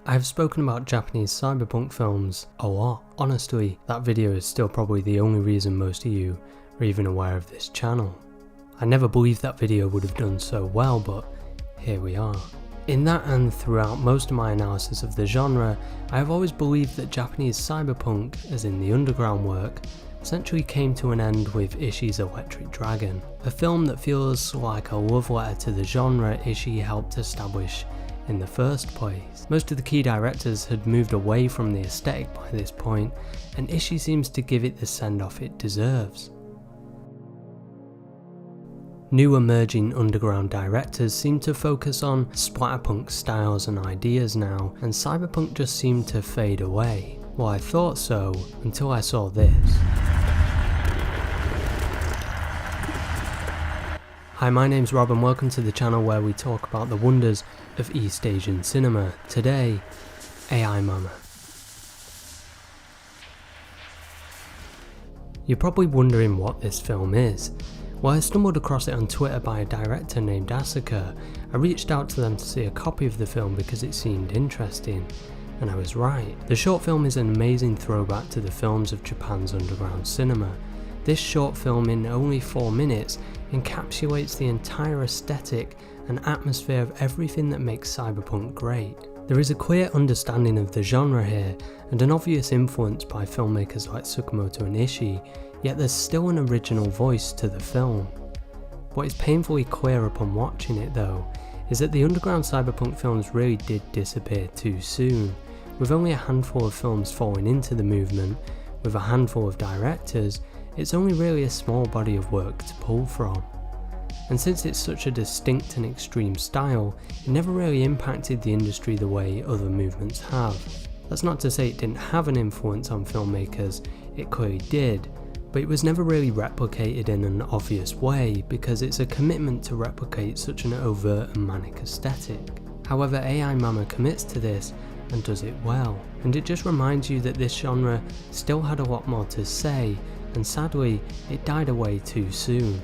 I have spoken about Japanese cyberpunk films a lot. Honestly, that video is still probably the only reason most of you are even aware of this channel. I never believed that video would have done so well, but here we are. In that and throughout most of my analysis of the genre, I have always believed that Japanese cyberpunk, as in the underground work, essentially came to an end with Ishii's Electric Dragon, a film that feels like a love letter to the genre Ishii helped establish in the first place. Most of the key directors had moved away from the aesthetic by this point, and Ishii seems to give it the send-off it deserves. New emerging underground directors seem to focus on splatterpunk styles and ideas now, and cyberpunk just seemed to fade away. Well, I thought so, until I saw this. Hi, my name's Rob and welcome to the channel where we talk about the wonders of East Asian cinema. Today, AI Mama. You're probably wondering what this film is. Well, I stumbled across it on Twitter by a director named Asuka. I reached out to them to see a copy of the film because it seemed interesting, and I was right. The short film is an amazing throwback to the films of Japan's underground cinema. This short film in only 4 minutes encapsulates the entire aesthetic and atmosphere of everything that makes cyberpunk great. There is a clear understanding of the genre here and an obvious influence by filmmakers like Tsukamoto and Ishii, yet there's still an original voice to the film. What is painfully clear upon watching it though, is that the underground cyberpunk films really did disappear too soon. With only a handful of films falling into the movement, with a handful of directors, it's only really a small body of work to pull from. And since it's such a distinct and extreme style, it never really impacted the industry the way other movements have. That's not to say it didn't have an influence on filmmakers, it clearly did, but it was never really replicated in an obvious way because it's a commitment to replicate such an overt and manic aesthetic. However, AI Mama commits to this and does it well, and it just reminds you that this genre still had a lot more to say, and sadly, it died away too soon.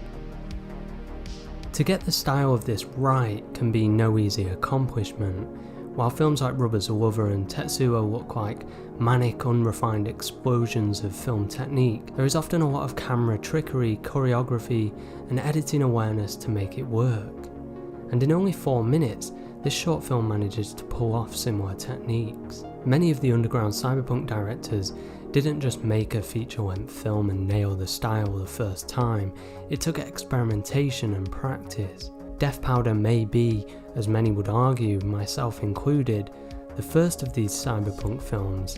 To get the style of this right can be no easy accomplishment. While films like Rubber's Lover and Tetsuo look like manic, unrefined explosions of film technique, there is often a lot of camera trickery, choreography, and editing awareness to make it work. And in only 4 minutes, this short film manages to pull off similar techniques. Many of the underground cyberpunk directors didn't just make a feature-length film and nail the style the first time, it took experimentation and practice. Death Powder may be, as many would argue, myself included, the first of these cyberpunk films,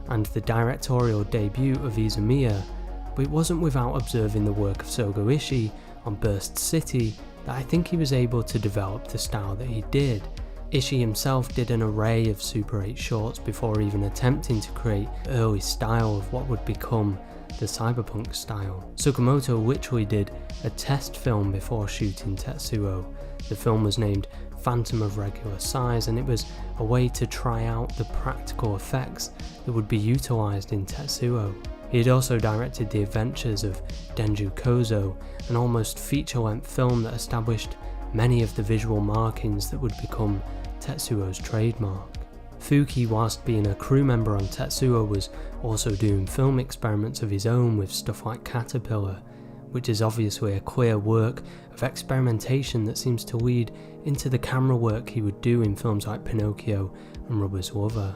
and the directorial debut of Izumiya, but it wasn't without observing the work of Sogo Ishii on Burst City that I think he was able to develop the style that he did. Ishii himself did an array of Super 8 shorts before even attempting to create the early style of what would become the cyberpunk style. Tsukamoto literally did a test film before shooting Tetsuo. The film was named Phantom of Regular Size, and it was a way to try out the practical effects that would be utilised in Tetsuo. He had also directed The Adventures of Denju Kozo, an almost feature-length film that established many of the visual markings that would become Tetsuo's trademark. Fuki, whilst being a crew member on Tetsuo, was also doing film experiments of his own with stuff like Caterpillar, which is obviously a clear work of experimentation that seems to lead into the camera work he would do in films like Pinocchio and Rubber's Lover.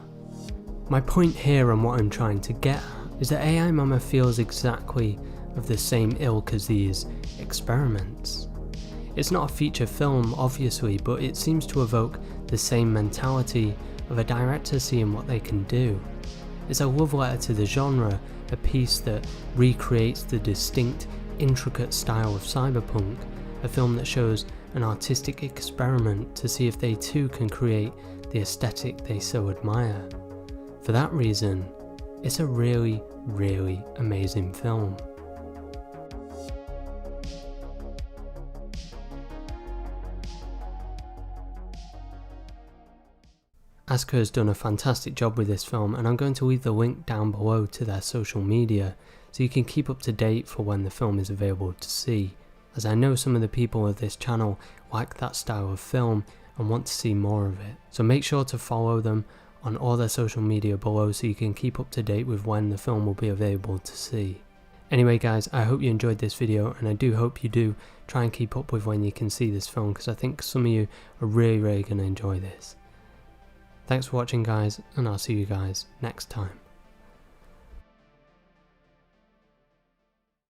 My point here and what I'm trying to get at is that AI Mama feels exactly of the same ilk as these experiments. It's not a feature film, obviously, but it seems to evoke the same mentality of a director seeing what they can do. It's a love letter to the genre, a piece that recreates the distinct, intricate style of cyberpunk, a film that shows an artistic experiment to see if they too can create the aesthetic they so admire. For that reason, it's a really, really amazing film. Asuka has done a fantastic job with this film, and I'm going to leave the link down below to their social media so you can keep up to date for when the film is available to see, as I know some of the people of this channel like that style of film and want to see more of it. So make sure to follow them on all their social media below so you can keep up to date with when the film will be available to see. Anyway guys, I hope you enjoyed this video, and I do hope you do try and keep up with when you can see this film, because I think some of you are really going to enjoy this. Thanks for watching guys, and I'll see you guys next time.